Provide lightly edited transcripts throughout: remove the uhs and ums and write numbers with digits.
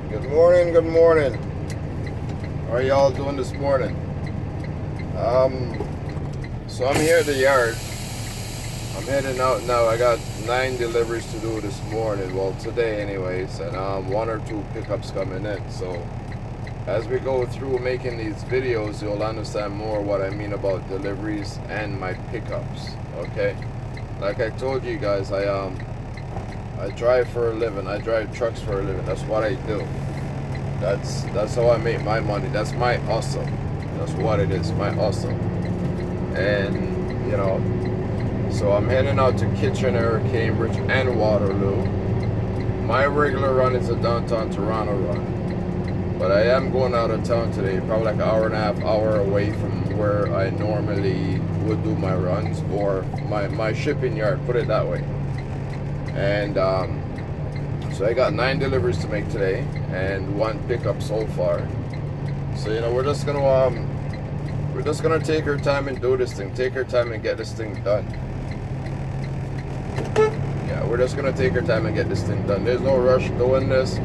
Good morning, good morning. How are y'all doing this morning? So I'm here at the yard. I'm heading out now. I got 9 deliveries to do this morning. Well, today anyways. And 1 or 2 pickups coming in. So as we go through making these videos, you'll understand more what I mean about deliveries and my pickups. Okay? Like I told you guys, I drive for a living. I drive trucks for a living. That's what I do. That's how I make my money. That's my hustle. That's what it is, my hustle. And you know, so I'm heading out to Kitchener, Cambridge, and Waterloo. My regular run is a downtown Toronto run, but I am going out of town today, probably like an hour and a half, hour away from where I normally would do my runs, or my shipping yard, put it that way. And so I got 9 deliveries to make today and 1 pickup so far. So you know, we're just gonna take our time and do this thing. Take our time and get this thing done. Yeah, we're just gonna take our time and get this thing done. There's no rush doing this.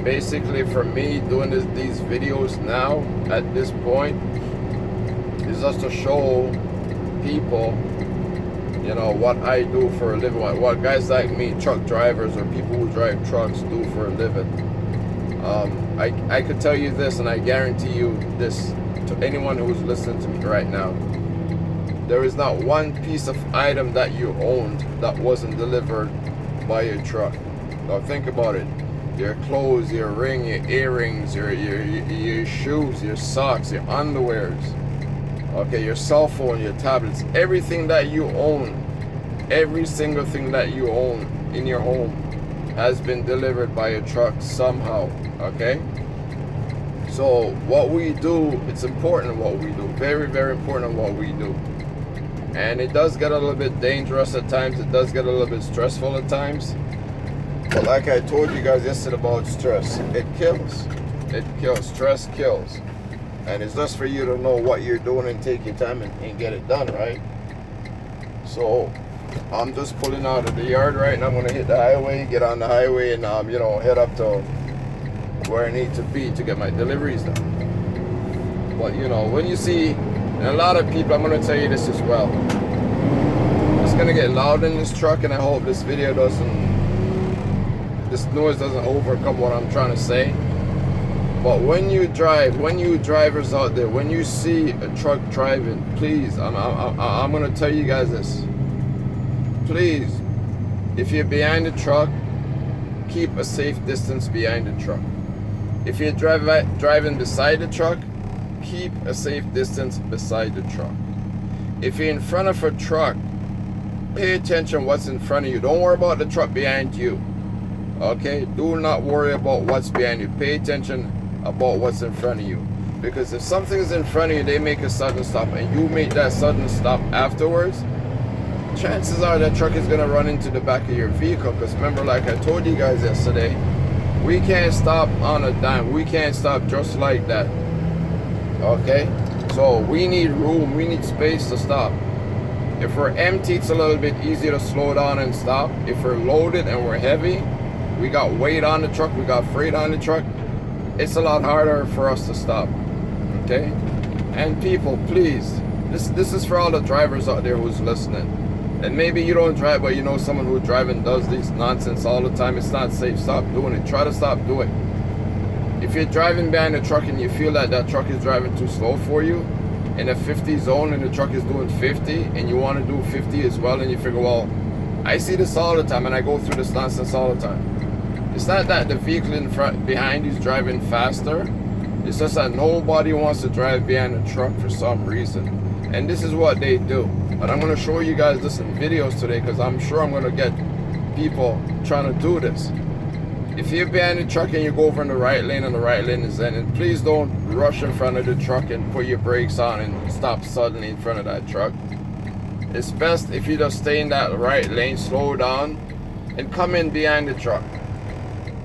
Basically, for me, doing these videos now at this point is just to show people, you know, what I do for a living, what guys like me, truck drivers or people who drive trucks, do for a living. I could tell you this, and I guarantee you this to anyone who's listening to me right now. There is not one piece of item that you owned that wasn't delivered by your truck. Now think about it. Your clothes, your ring, your earrings, your shoes, your socks, your underwears. Okay, your cell phone, your tablets, everything that you own, every single thing that you own in your home has been delivered by a truck somehow, okay? So what we do, it's important what we do, very, very important what we do. And it does get a little bit dangerous at times, it does get a little bit stressful at times. But like I told you guys yesterday about stress, it kills. It kills, stress kills. And it's just for you to know what you're doing and take your time and get it done, right? So I'm just pulling out of the yard right now. I'm gonna hit the highway, get on the highway, and you know, head up to where I need to be to get my deliveries done. But you know, when you see, and a lot of people, I'm gonna tell you this as well. It's gonna get loud in this truck, and I hope this video this noise doesn't overcome what I'm trying to say. But when you drive, when you drivers out there, when you see a truck driving, please, I'm gonna tell you guys this. Please, if you're behind the truck, keep a safe distance behind the truck. If you're driving beside the truck, keep a safe distance beside the truck. If you're in front of a truck, pay attention what's in front of you. Don't worry about the truck behind you. Okay? Do not worry about what's behind you. Pay attention about what's in front of you, because if something is in front of you, they make a sudden stop, and you make that sudden stop afterwards, chances are that truck is going to run into the back of your vehicle. Because remember, like I told you guys yesterday, we can't stop on a dime. We can't stop just like that. Okay, so we need room, we need space to stop. If we're empty, it's a little bit easier to slow down and stop. If we're loaded and we're heavy, we got weight on the truck, we got freight on the truck, it's a lot harder for us to stop. Okay? And people, please, this is for all the drivers out there who's listening. And maybe you don't drive, but you know someone who drives and does this nonsense all the time. It's not safe. Stop doing it. Try to stop doing it. If you're driving behind a truck and you feel that that truck is driving too slow for you, in a 50 zone and the truck is doing 50, and you want to do 50 as well, and you figure, well, I see this all the time and I go through this nonsense all the time. It's not that the vehicle in front behind you is driving faster. It's just that nobody wants to drive behind a truck for some reason. And this is what they do. But I'm going to show you guys this in videos today, because I'm sure I'm going to get people trying to do this. If you're behind the truck and you go over in the right lane and the right lane is in, and please don't rush in front of the truck and put your brakes on and stop suddenly in front of that truck. It's best if you just stay in that right lane, slow down, and come in behind the truck.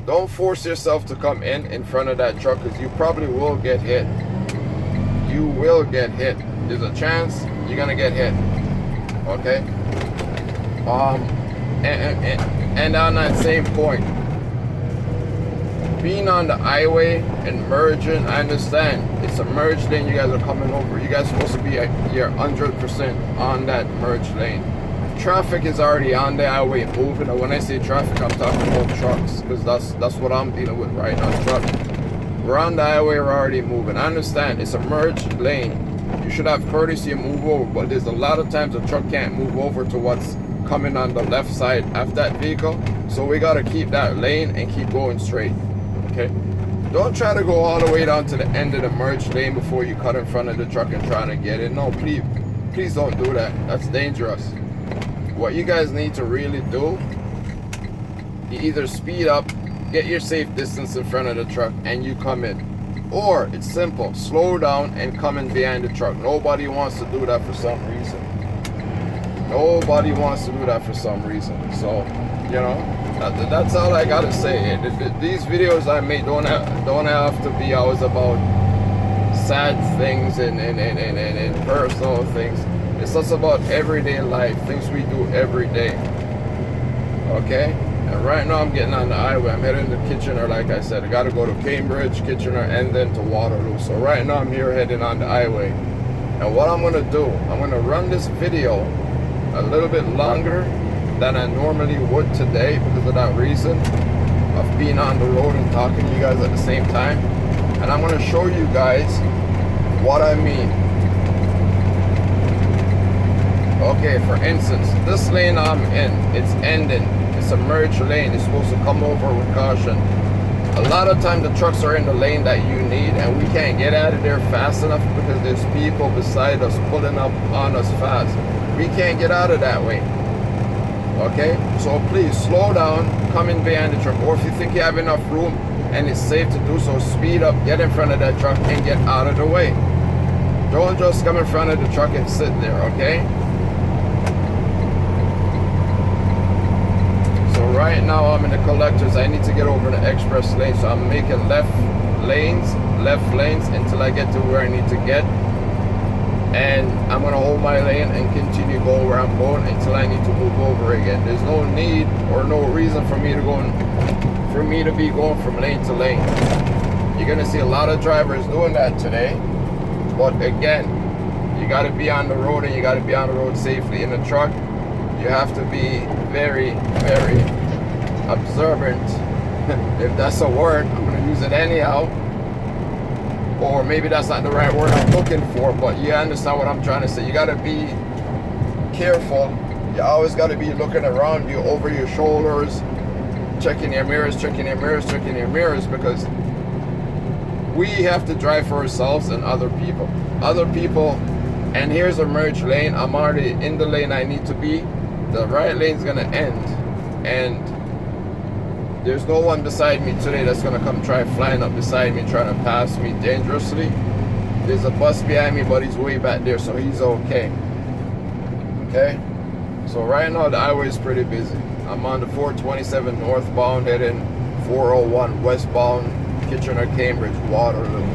Don't force yourself to come in front of that truck, because you probably will get hit. You will get hit. There's a chance you're gonna get hit. Okay? And on that same point, being on the highway and merging, I understand. It's a merge lane you guys are coming over. You guys are supposed to be you're 100% on that merge lane. Traffic is already on the highway moving. And when I say traffic, I'm talking about trucks, because that's what I'm dealing with right now, truck. We're on the highway, we're already moving. I understand, it's a merge lane. You should have courtesy and move over, but there's a lot of times a truck can't move over to what's coming on the left side of that vehicle. So we gotta keep that lane and keep going straight, okay? Don't try to go all the way down to the end of the merge lane before you cut in front of the truck and trying to get it. No, please don't do that. That's dangerous. What you guys need to really do, you either speed up, get your safe distance in front of the truck, and you come in. Or, it's simple, slow down and come in behind the truck. Nobody wants to do that for some reason. Nobody wants to do that for some reason. So, you know, that's all I gotta say. These videos I make don't have to be always about sad things and personal things. It's just about everyday life, things we do every day. Okay? And right now I'm getting on the highway. I'm heading to Kitchener, like I said. I gotta go to Cambridge, Kitchener, and then to Waterloo. So right now I'm here heading on the highway. And what I'm gonna do, I'm gonna run this video a little bit longer than I normally would today because of that reason of being on the road and talking to you guys at the same time. And I'm gonna show you guys what I mean. Okay, for instance, this lane I'm in, it's ending. It's a merge lane. It's supposed to come over with caution. A lot of times the trucks are in the lane that you need and we can't get out of there fast enough because there's people beside us pulling up on us fast. We can't get out of that way. Okay? So please slow down, come in behind the truck. Or if you think you have enough room and it's safe to do so, speed up, get in front of that truck and get out of the way. Don't just come in front of the truck and sit there, okay? Right now I'm in the collectors. I need to get over the express lane, so I'm making left lanes until I get to where I need to get, and I'm gonna hold my lane and continue going where I'm going until I need to move over again. There's no need or no reason for me to be going from lane to lane. You're gonna see a lot of drivers doing that today, but again, you got to be on the road and you got to be on the road safely. In a truck, you have to be very, very observant, if that's a word. I'm going to use it anyhow, or maybe that's not the right word I'm looking for, but you understand what I'm trying to say. You got to be careful. You always got to be looking around you, over your shoulders, checking your mirrors, because we have to drive for ourselves and other people. And here's a merge lane. I'm already in the lane I need to be. The right lane's gonna end, and there's no one beside me today that's gonna come try flying up beside me trying to pass me dangerously. There's a bus behind me, but he's way back there, so he's okay. Okay? So right now the highway is pretty busy. I'm on the 427 northbound heading 401 westbound, Kitchener, Cambridge, Waterloo.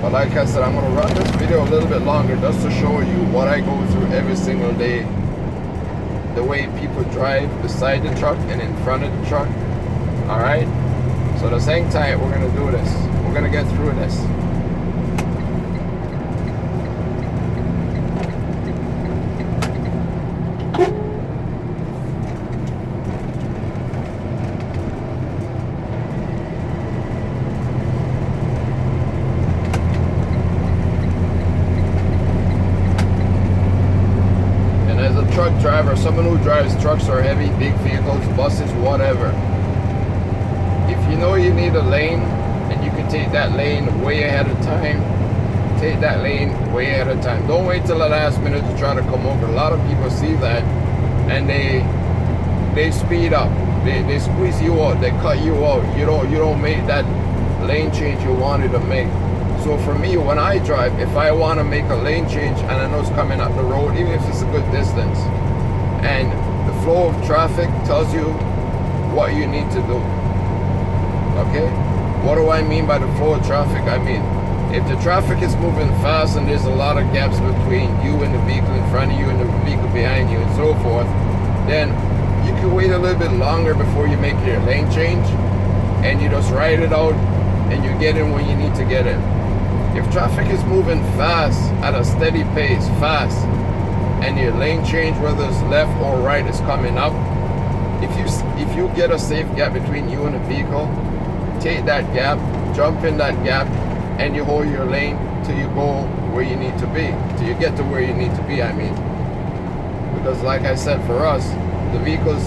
But like I said, I'm gonna run this video a little bit longer just to show you what I go through every single day. The way people drive beside the truck and in front of the truck. Alright? So just hang tight, we're gonna do this. We're gonna get through this. Truck driver, someone who drives trucks or heavy, big vehicles, buses, whatever. If you know you need a lane and you can take that lane way ahead of time, take that lane way ahead of time. Don't wait till the last minute to try to come over. A lot of people see that and they speed up. They squeeze you out, they cut you out. You don't make that lane change you wanted to make. So for me, when I drive, if I want to make a lane change and I know it's coming up the road, even if it's a good distance, and the flow of traffic tells you what you need to do. Okay? What do I mean by the flow of traffic? I mean, if the traffic is moving fast and there's a lot of gaps between you and the vehicle in front of you and the vehicle behind you and so forth, then you can wait a little bit longer before you make your lane change. and you just ride it out and you get in when you need to get in. If traffic is moving fast at a steady pace, fast, and your lane change, whether it's left or right, is coming up, if you get a safe gap between you and the vehicle, take that gap, jump in that gap, and you hold your lane till you go where you need to be, till you get to where you need to be, I mean. Because like I said, for us, the vehicles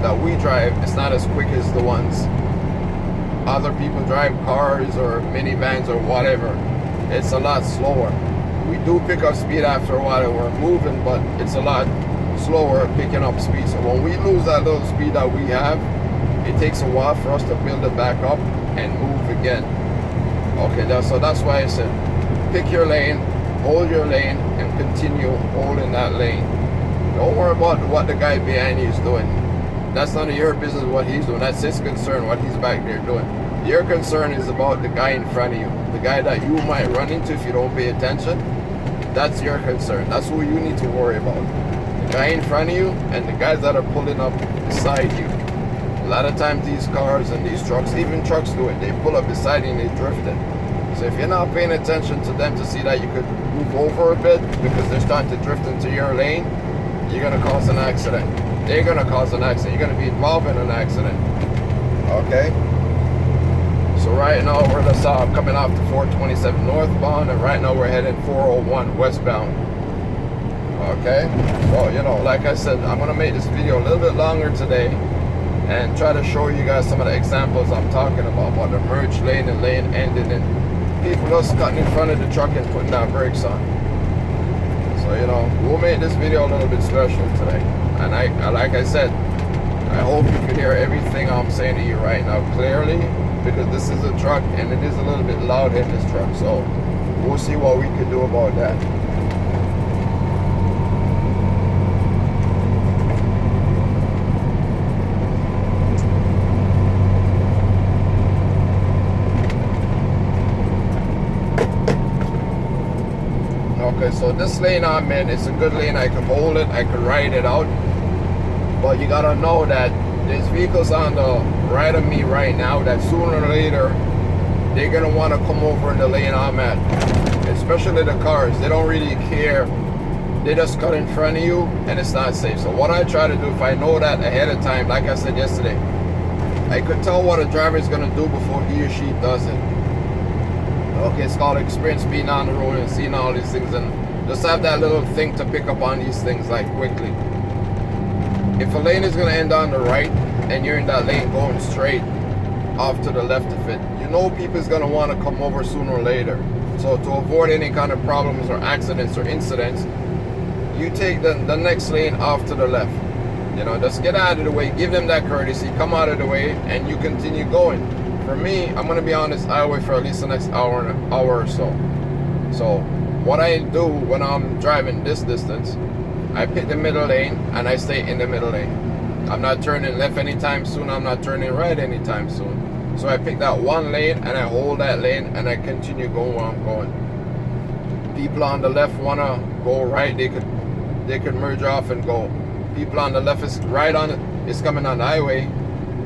that we drive, it's not as quick as the ones other people drive, cars or minivans or whatever. It's a lot slower. We do pick up speed after a while and we're moving, but it's a lot slower picking up speed. So when we lose that little speed that we have, it takes a while for us to build it back up and move again. Okay, so that's why I said pick your lane, hold your lane, and continue holding that lane. Don't worry about what the guy behind you is doing. That's none of your business what he's doing. That's his concern, what he's back there doing. Your concern is about the guy in front of you, the guy that you might run into if you don't pay attention. That's your concern. That's who you need to worry about. The guy in front of you and the guys that are pulling up beside you. A lot of times these cars and these trucks, even trucks do it. They pull up beside you and they drift it. So if you're not paying attention to them to see that you could move over a bit because they're starting to drift into your lane, you're going to cause an accident. They're going to cause an accident. You're going to be involved in an accident. Okay? So right now we're just coming off the 427 northbound, and right now we're heading 401 westbound. Okay? Well, you know, like I said, I'm going to make this video a little bit longer today and try to show you guys some of the examples I'm talking about the merge lane and lane ending and people just cutting in front of the truck and putting down brakes on. So, you know, we'll make this video a little bit special today. And like I said, I hope you can hear everything I'm saying to you right now clearly, because this is a truck and it is a little bit loud in this truck. So we'll see what we can do about that. Okay, so this lane I'm in, it's a good lane. I can hold it, I can ride it out. But you gotta know that there's vehicles on the right of me right now that sooner or later they're gonna want to come over in the lane I'm at. Especially the cars, they don't really care. They just cut in front of you and it's not safe. So what I try to do, if I know that ahead of time, like I said yesterday, I could tell what a driver is gonna do before he or she does it. Okay, it's called experience being on the road and seeing all these things, and just have that little thing to pick up on these things like quickly. If a lane is going to end on the right and you're in that lane going straight off to the left of it, you know people is going to want to come over sooner or later. So to avoid any kind of problems or accidents or incidents, you take the next lane off to the left. You know, just get out of the way, give them that courtesy, come out of the way, and you continue going. For me, I'm going to be on this highway for at least the next hour or so. So what I do when I'm driving this distance, I pick the middle lane and I stay in the middle lane. I'm not turning left anytime soon. I'm not turning right anytime soon. So I pick that one lane and I hold that lane and I continue going where I'm going. People on the left want to go right, they could merge off and go. People on the left is coming on the highway.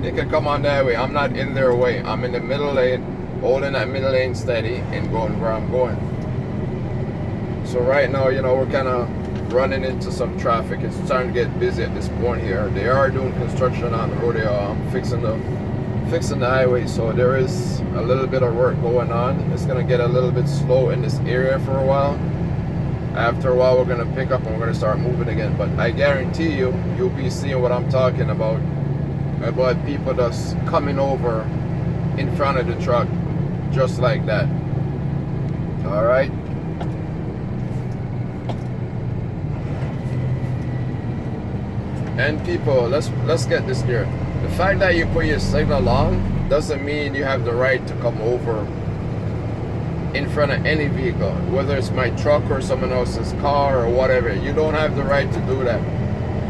They can come on that way. I'm not in their way. I'm in the middle lane, holding that middle lane steady and going where I'm going. So right now, you know, we're kind of running into some traffic. It's starting to get busy at this point here. They are doing construction on the road. They are fixing the highway, so there is a little bit of work going on. It's gonna get a little bit slow in this area for a while. After a while, we're gonna pick up and we're gonna start moving again. But I guarantee you'll be seeing what I'm talking about people just coming over in front of the truck just like that. All right. And people, let's get this clear. The fact that you put your signal on doesn't mean you have the right to come over in front of any vehicle, whether it's my truck or someone else's car or whatever. You don't have the right to do that.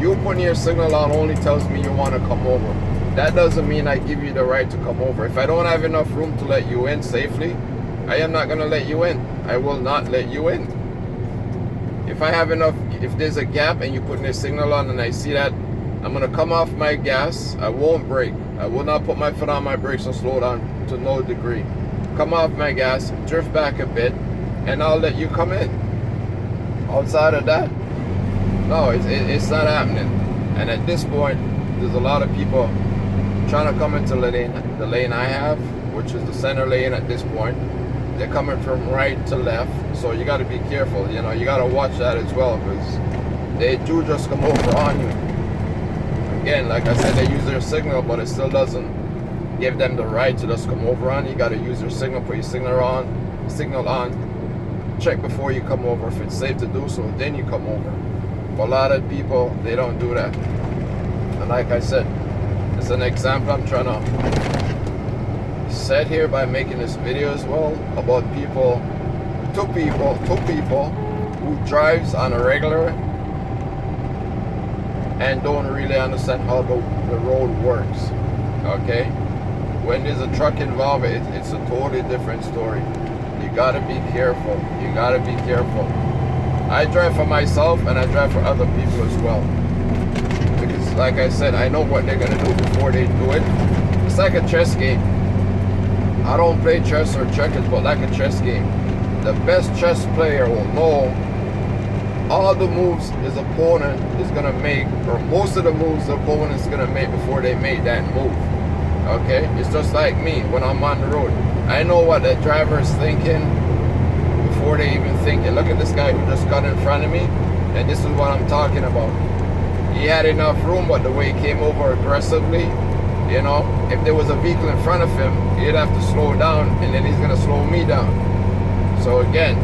You putting your signal on only tells me you want to come over. That doesn't mean I give you the right to come over. If I don't have enough room to let you in safely, I am not going to let you in. I will not let you in. If I have enough, if there's a gap and you putting a signal on and I see that I'm gonna come off my gas. I won't brake. I will not put my foot on my brakes and slow down to no degree. Come off my gas, drift back a bit, and I'll let you come in. Outside of that, no, it's not happening. And at this point, there's a lot of people trying to come into the lane I have, which is the center lane at this point. They're coming from right to left, so you got to be careful. You know, you got to watch that as well, because they do just come over on you. Again, like I said, they use their signal, but it still doesn't give them the right to just come over on you. You got to use your signal, put your signal on, check before you come over. If it's safe to do so, then you come over. But a lot of people, they don't do that. And like I said, it's an example I'm trying to set here by making this video as well about two people who drives on a regular and don't really understand how the road works. Okay, when there's a truck involved, it's a totally different story. You gotta be careful. You gotta be careful. I drive for myself and I drive for other people as well, because like I said, I know what they're gonna do before they do it. It's like a chess game. I don't play chess or checkers, but like a chess game, the best chess player will know all the moves his opponent is gonna make, or most of the moves the opponent is gonna make before they make that move. Okay, it's just like me when I'm on the road. I know what the driver is thinking before they even think it. Look at this guy who just got in front of me, and this is what I'm talking about. He had enough room, but the way he came over aggressively, you know, if there was a vehicle in front of him, he'd have to slow down, and then he's gonna slow me down. So again,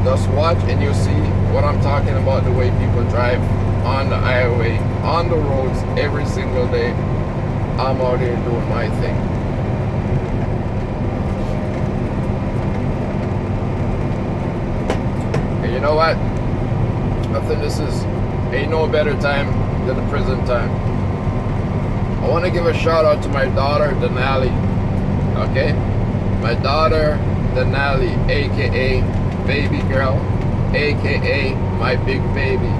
just watch and you'll see what I'm talking about, the way people drive on the highway, on the roads every single day. I'm out here doing my thing. And you know what? Ain't no better time than the prison time. I want to give a shout out to my daughter, Denali. Okay? My daughter, Denali, aka Baby Girl, aka my big baby.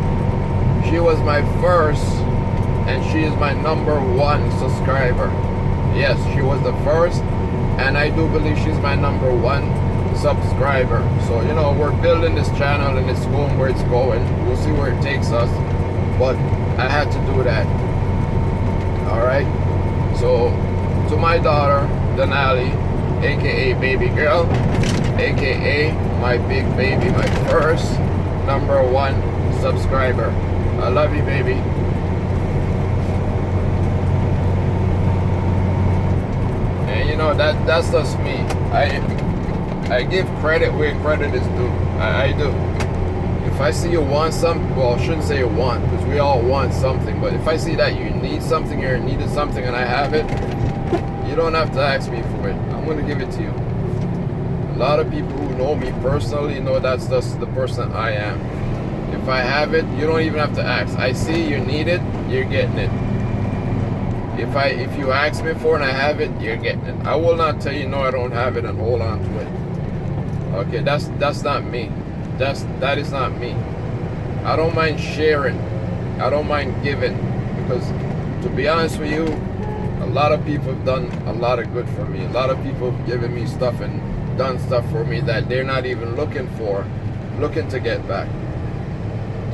She was my first, and she is my #1 subscriber. Yes, she was the first, and I do believe she's my #1 subscriber. So, you know, we're building this channel and it's going where it's going. We'll see where it takes us, but I had to do that. Alright, so to my daughter, Denali, aka Baby Girl, aka my big baby, my first #1 subscriber. I love you, baby. And you know, that's just me. I give credit where credit is due. I do. If I see you want something, well, I shouldn't say you want, because we all want something, but if I see that you need something or needed something and I have it, you don't have to ask me for it. I'm going to give it to you. A lot of people who know me personally know that's just the person I am. If I have it, you don't even have to ask. I see you need it, you're getting it. If you ask me for it and I have it, you're getting it. I will not tell you no, I don't have it and hold on to it. Okay, that's not me. That is not me. I don't mind sharing. I don't mind giving, because to be honest with you, a lot of people have done a lot of good for me. A lot of people have given me stuff and done stuff for me that they're not even looking to get back.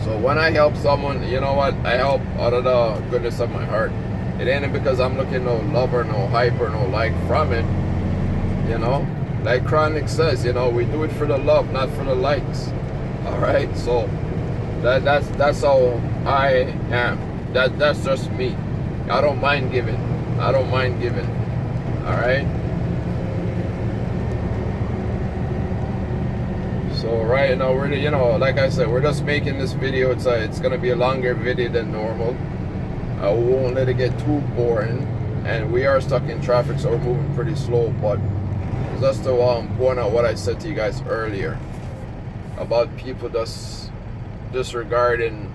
So when I help someone, you know what? I help out of the goodness of my heart. It ain't because I'm looking no love or no hype or no like from it. You know? Like Chronic says, you know, we do it for the love, not for the likes. Alright? So that's how I am. That's just me. I don't mind giving. I don't mind giving. Alright? So right now we're, you know, like I said, we're just making this video. It's gonna be a longer video than normal. I won't let it get too boring, and we are stuck in traffic, so we're moving pretty slow. But just to point out what I said to you guys earlier about people just disregarding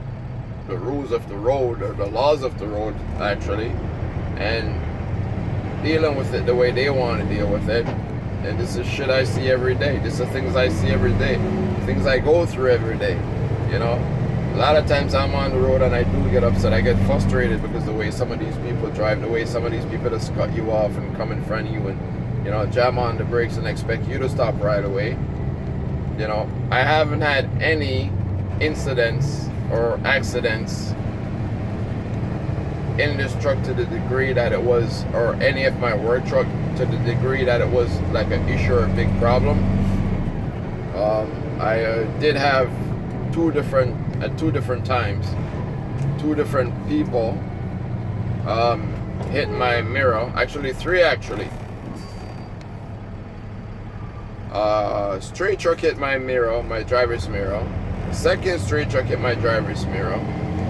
the rules of the road, or the laws of the road actually, and dealing with it the way they want to deal with it. And this is shit I see every day. This is things I see every day, things I go through every day, you know. A lot of times I'm on the road and I do get upset. I get frustrated because the way some of these people drive, the way some of these people just cut you off and come in front of you and, you know, jam on the brakes and expect you to stop right away. You know, I haven't had any incidents or accidents in this truck to the degree that it was, or any of my work truck to the degree that it was like an issue or a big problem. I did have two different times, two different people hit my mirror. Actually, three actually. Straight truck hit my mirror, my driver's mirror. Second straight truck hit my driver's mirror.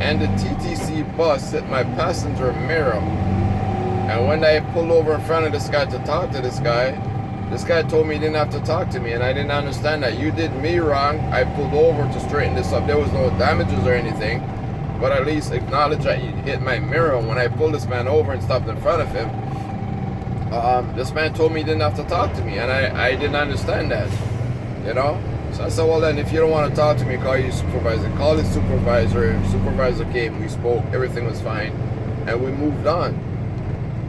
And the TTC bus hit my passenger mirror. And when I pulled over in front of this guy to talk to this guy told me he didn't have to talk to me, and I didn't understand that. You did me wrong. I pulled over to straighten this up. There was no damages or anything, but at least acknowledge that you hit my mirror. When I pulled this man over and stopped in front of him, this man told me he didn't have to talk to me, and I didn't understand that, you know? So I said, well then, if you don't want to talk to me, call your supervisor. Call his supervisor. Supervisor came, we spoke, everything was fine, and we moved on.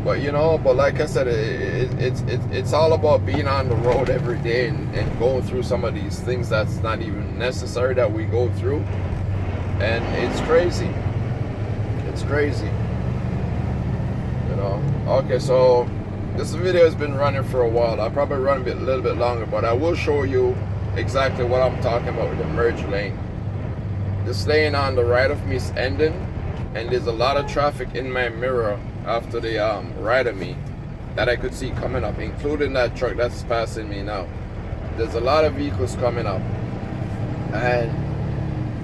But you know, but like I said, it's all about being on the road every day and going through some of these things that's not even necessary that we go through. And it's crazy. It's crazy. You know? Okay, so this video has been running for a while. I'll probably run a little bit longer, but I will show you exactly what I'm talking about with the merge lane. This lane on the right of me is ending, and there's a lot of traffic in my mirror after the right of me that I could see coming up, including that truck that's passing me now. There's a lot of vehicles coming up, and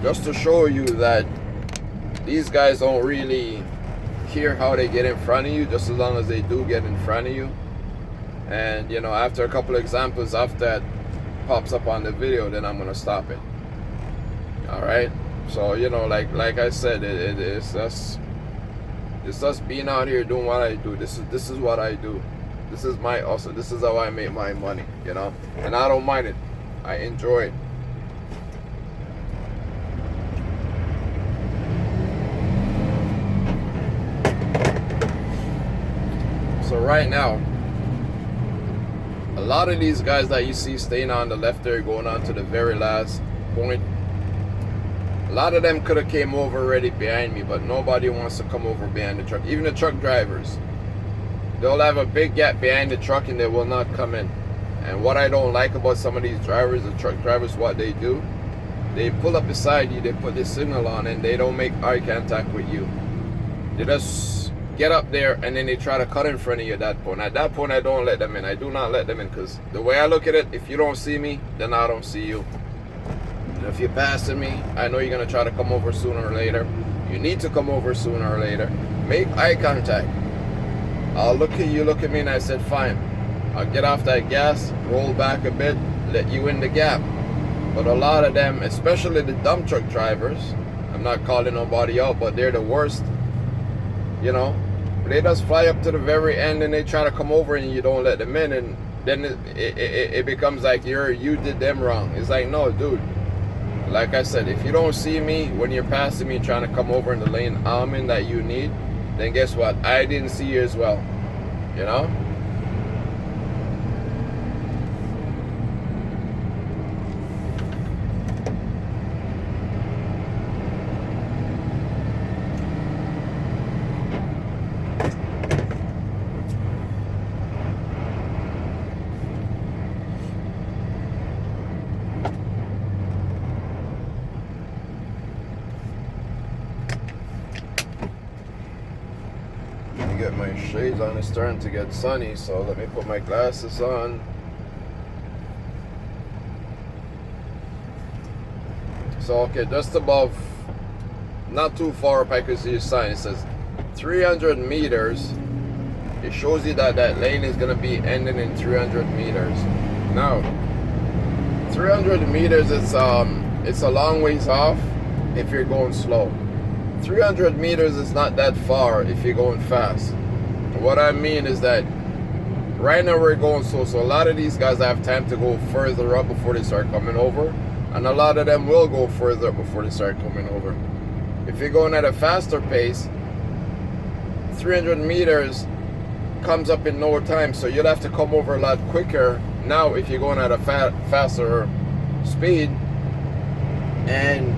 just to show you that these guys don't really care how they get in front of you, just as long as they do get in front of you. And you know, after a couple of examples of that pops up on the video, then I'm gonna stop it. All right, so you know, like I said, it's just being out here doing what I do. This is what I do. This is my hustle. This is how I make my money, you know, and I don't mind it. I enjoy it. So right now, a lot of these guys that you see staying on the left there, going on to the very last point, a lot of them could have came over already behind me, but nobody wants to come over behind the truck. Even the truck drivers, they'll have a big gap behind the truck and they will not come in. And what I don't like about some of these drivers, the truck drivers, what they do, they pull up beside you, they put the signal on, and they don't make eye contact with you. They just get up there and then they try to cut in front of you at that point. At that point, I don't let them in. I do not let them in, because the way I look at it, if you don't see me, then I don't see you. And if you're passing me, I know you're going to try to come over sooner or later. You need to come over sooner or later. Make eye contact. I'll look at you, look at me, and I said, fine. I'll get off that gas, roll back a bit, let you in the gap. But a lot of them, especially the dump truck drivers, I'm not calling nobody out, but they're the worst. You know, they just fly up to the very end and they try to come over and you don't let them in, and then it becomes like you did them wrong. It's like, no, dude. Like I said, if you don't see me when you're passing me trying to come over in the lane I'm in that you need, then guess what? I didn't see you as well. You know? Get my shades on. It's starting to get sunny, so let me put my glasses on. So okay, just above, not too far up, I can see a sign. It says 300 meters. It shows you that that lane is gonna be ending in 300 meters. Now 300 meters, it's a long ways off if you're going slow. 300 meters is not that far if you're going fast. What I mean is that right now we're going slow, so a lot of these guys have time to go further up before they start coming over. And a lot of them will go further before they start coming over. If you're going at a faster pace, 300 meters comes up in no time, so you'll have to come over a lot quicker now if you're going at a faster speed. And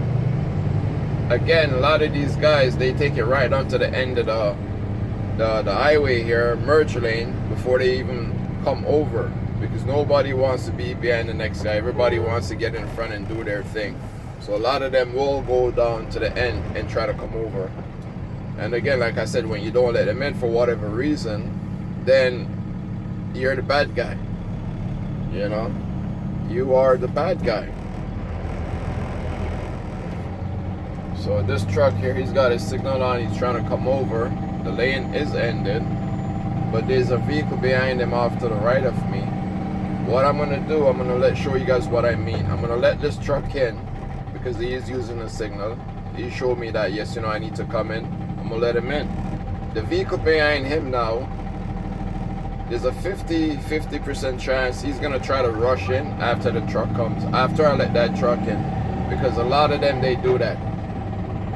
again, a lot of these guys, they take it right onto the end of the highway here, merge lane, before they even come over, because nobody wants to be behind the next guy. Everybody wants to get in front and do their thing. So a lot of them will go down to the end and try to come over. And again, like I said, when you don't let them in for whatever reason, then you're the bad guy. You know, you are the bad guy. So this truck here, he's got his signal on, he's trying to come over. The lane is ended, but there's a vehicle behind him off to the right of me. What I'm gonna do, I'm gonna show you guys what I mean. I'm gonna let this truck in because he is using the signal. He showed me that, yes, you know, I need to come in. I'm gonna let him in. The vehicle behind him now, there's a 50% chance he's gonna try to rush in after the truck comes, after I let that truck in, because a lot of them, they do that.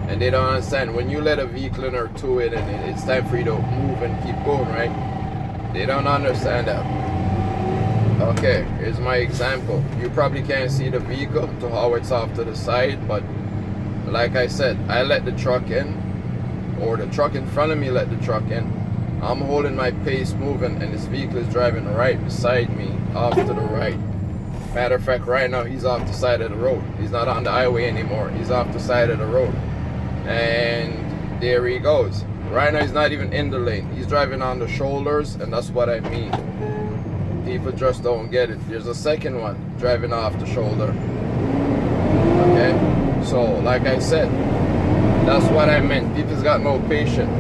And they don't understand, when you let a vehicle in or two in and it's time for you to move and keep going, right? They don't understand that. Okay, here's my example. You probably can't see the vehicle to how it's off to the side, but like I said, I let the truck in, or the truck in front of me let the truck in. I'm holding my pace moving, and this vehicle is driving right beside me, off to the right. Matter of fact, right now he's off the side of the road. He's not on the highway anymore. He's off the side of the road. And there he goes. Right now he's not even in the lane. He's driving on the shoulders, and that's what I mean. People just don't get it. There's a second one driving off the shoulder. Okay? So, like I said, that's what I meant. People's got no patience.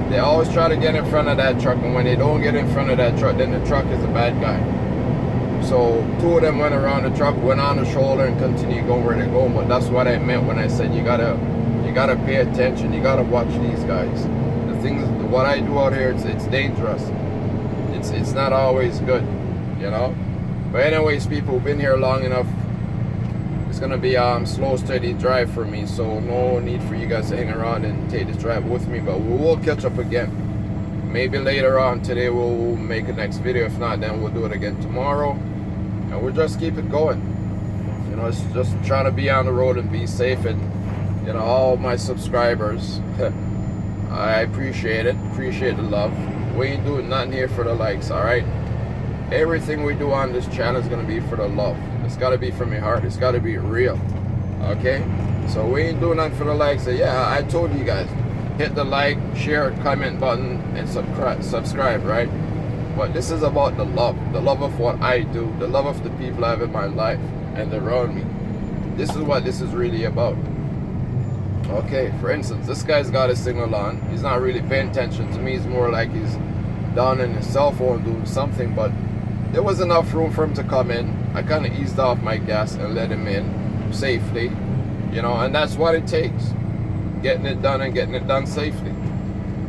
They always try to get in front of that truck, and when they don't get in front of that truck, then the truck is a bad guy. So two of them went around the truck, went on the shoulder, and continued going where they're going. But that's what I meant when I said you gotta pay attention. You gotta watch these guys. The things, what I do out here, it's dangerous. It's not always good, you know. But anyways, people who've been here long enough, it's gonna be slow, steady drive for me. So no need for you guys to hang around and take this drive with me. But we will catch up again. Maybe later on today we'll make a next video. If not, then we'll do it again tomorrow. And we'll just keep it going. You know, it's just trying to be on the road and be safe. And you know, all my subscribers, I appreciate it. Appreciate the love. We ain't doing nothing here for the likes, alright? Everything we do on this channel is gonna be for the love. It's gotta be from your heart. It's gotta be real. Okay? So we ain't doing nothing for the likes. So yeah, I told you guys, hit the like, share, comment button, and subscribe, right? But this is about the love of what I do, the love of the people I have in my life and around me. This is what this is really about. Okay, for instance, this guy's got his signal on. He's not really paying attention to me. It's more like he's down in his cell phone doing something, but there was enough room for him to come in. I kind of eased off my gas and let him in safely, you know, and that's what it takes. Getting it done and getting it done safely.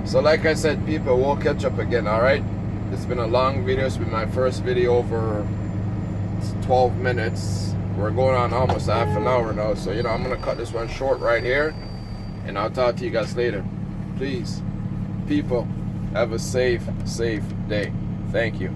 So like I said, people, we'll catch up again, alright? It's been a long video. It's been my first video over 12 minutes. We're going on almost half an hour now. So, you know, I'm going to cut this one short right here. And I'll talk to you guys later. Please, people, have a safe day. Thank you.